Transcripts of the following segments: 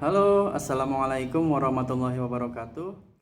Halo, assalamualaikum warahmatullahi wabarakatuh.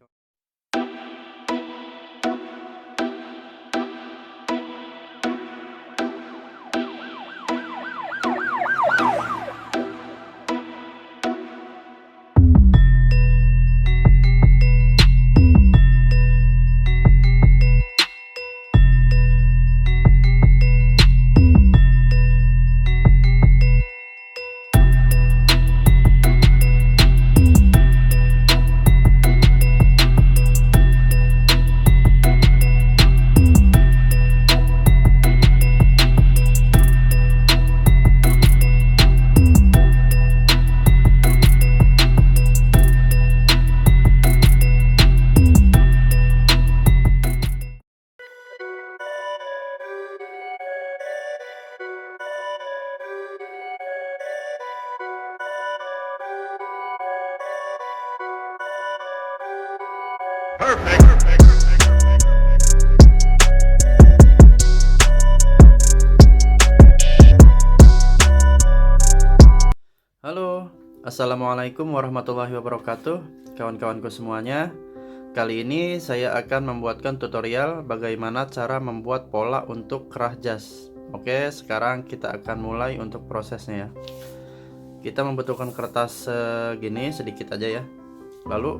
Halo, assalamualaikum warahmatullahi wabarakatuh, kawan-kawanku semuanya. Kali ini saya akan membuatkan tutorial bagaimana cara membuat pola untuk kerah jas. Oke, sekarang kita akan mulai untuk prosesnya ya. Kita membutuhkan kertas segini sedikit aja ya. Lalu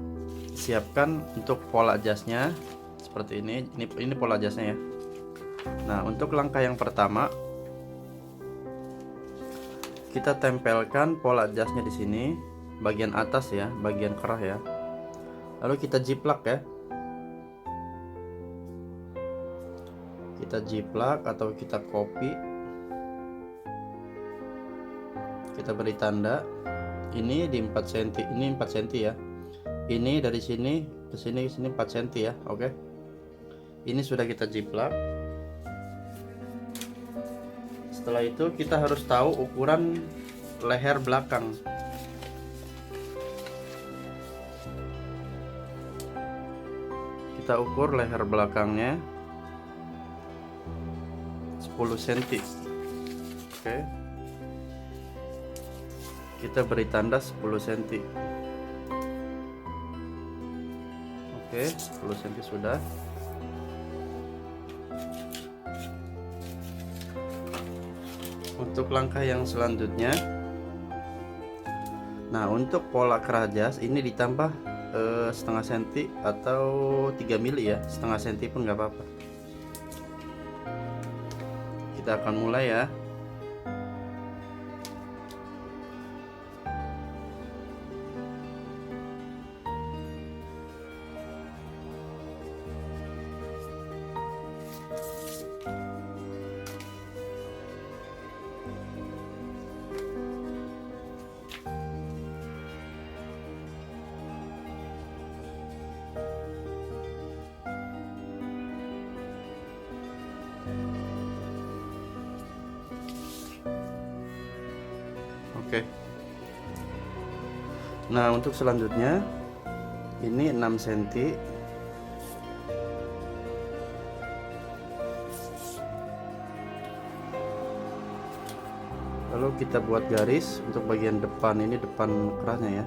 siapkan untuk pola jasnya seperti ini. Ini pola jasnya ya. Nah, untuk langkah yang pertama, kita tempelkan pola jasnya di sini, bagian atas ya, bagian kerah ya. Lalu kita jiplak ya. Kita jiplak atau kita copy. Kita beri tanda. Ini di 4 cm, ini 4 cm ya. Ini dari sini ke sini 4 cm ya. Oke. Ini sudah kita jiplak. Setelah itu kita harus tahu ukuran leher belakang. Kita ukur leher belakangnya 10 cm. Oke. Kita beri tanda 10 cm. Oke, 10 cm sudah. Untuk langkah yang selanjutnya, nah untuk pola kerah jas ini ditambah setengah senti atau 3 mili ya, setengah senti pun nggak apa-apa. Kita akan mulai ya. Oke. Nah, untuk selanjutnya ini 6 cm. Lalu kita buat garis untuk bagian depan, ini depan kerahnya ya.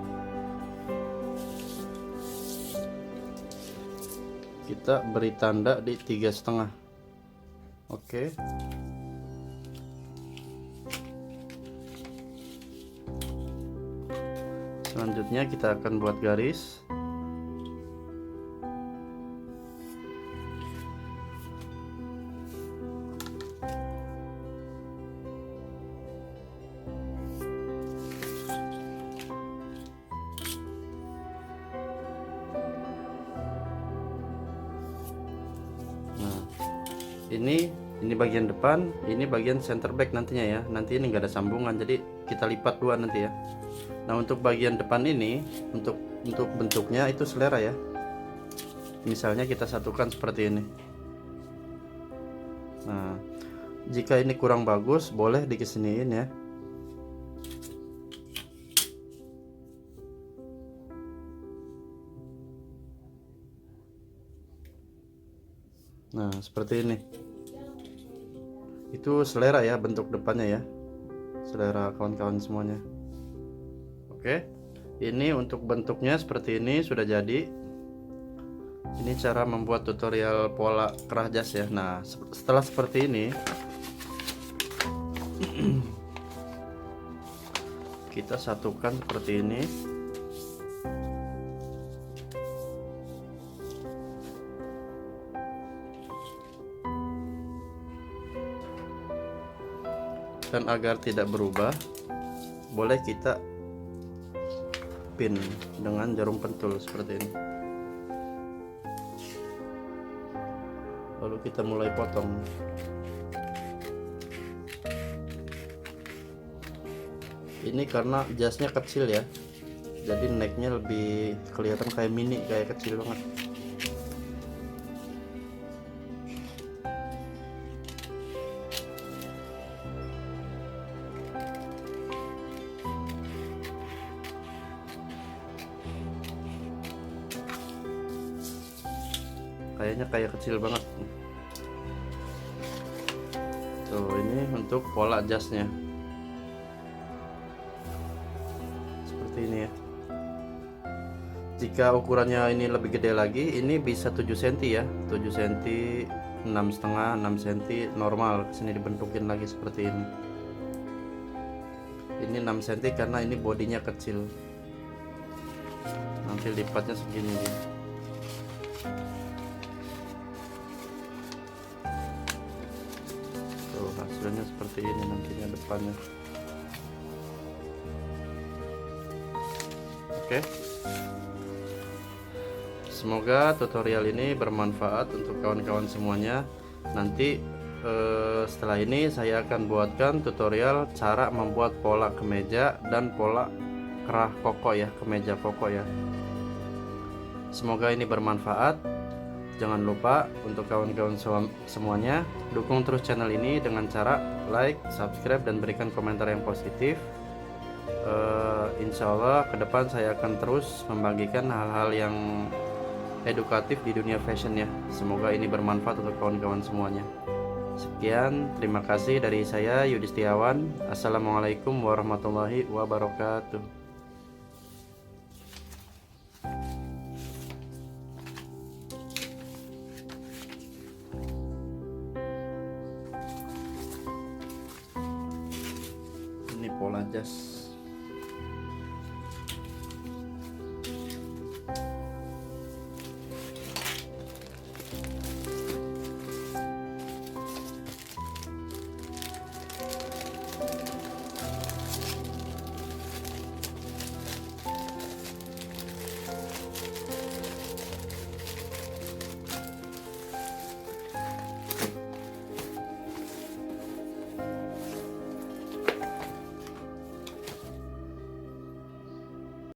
Kita beri tanda di 3,5. Oke. Selanjutnya kita akan buat garis. Nah, ini bagian depan, ini bagian center back nantinya ya. Nanti ini enggak ada sambungan, jadi kita lipat dua nanti ya. Nah, untuk bagian depan ini, untuk bentuknya itu selera ya. Misalnya kita satukan seperti ini. Nah, jika ini kurang bagus, boleh dikesiniin ya. Nah, seperti ini. Itu selera ya, bentuk depannya ya. Selera kawan-kawan semuanya. Oke. Ini untuk bentuknya seperti ini sudah jadi. Ini cara membuat tutorial pola kerah jas ya. Nah, setelah seperti ini kita satukan seperti ini. Dan agar tidak berubah, boleh kita pin dengan jarum pentul seperti ini. Lalu kita mulai potong. Ini karena jasnya kecil ya, jadi necknya lebih kelihatan kayak mini, kayak kecil banget. Kayaknya kayak kecil banget. Tuh, ini untuk pola jasnya seperti ini ya. Jika ukurannya ini lebih gede lagi, ini bisa 7 cm ya, 7 cm, 6,5, 6 cm normal. Kesini dibentukin lagi seperti ini. Ini 6 cm karena ini bodinya kecil. Nanti lipatnya segini dia. Tuh, hasilnya seperti ini nantinya depannya. Oke. Semoga tutorial ini bermanfaat untuk kawan-kawan semuanya. Nanti setelah ini saya akan buatkan tutorial cara membuat pola kemeja dan pola kerah koko ya, kemeja koko ya. Semoga ini bermanfaat. Jangan lupa untuk kawan-kawan semuanya, dukung terus channel ini dengan cara like, subscribe, dan berikan komentar yang positif. Insya Allah ke depan saya akan terus membagikan hal-hal yang edukatif di dunia fashion ya. Semoga ini bermanfaat untuk kawan-kawan semuanya. Sekian, terima kasih dari saya Yudi Setiawan. Assalamualaikum warahmatullahi wabarakatuh.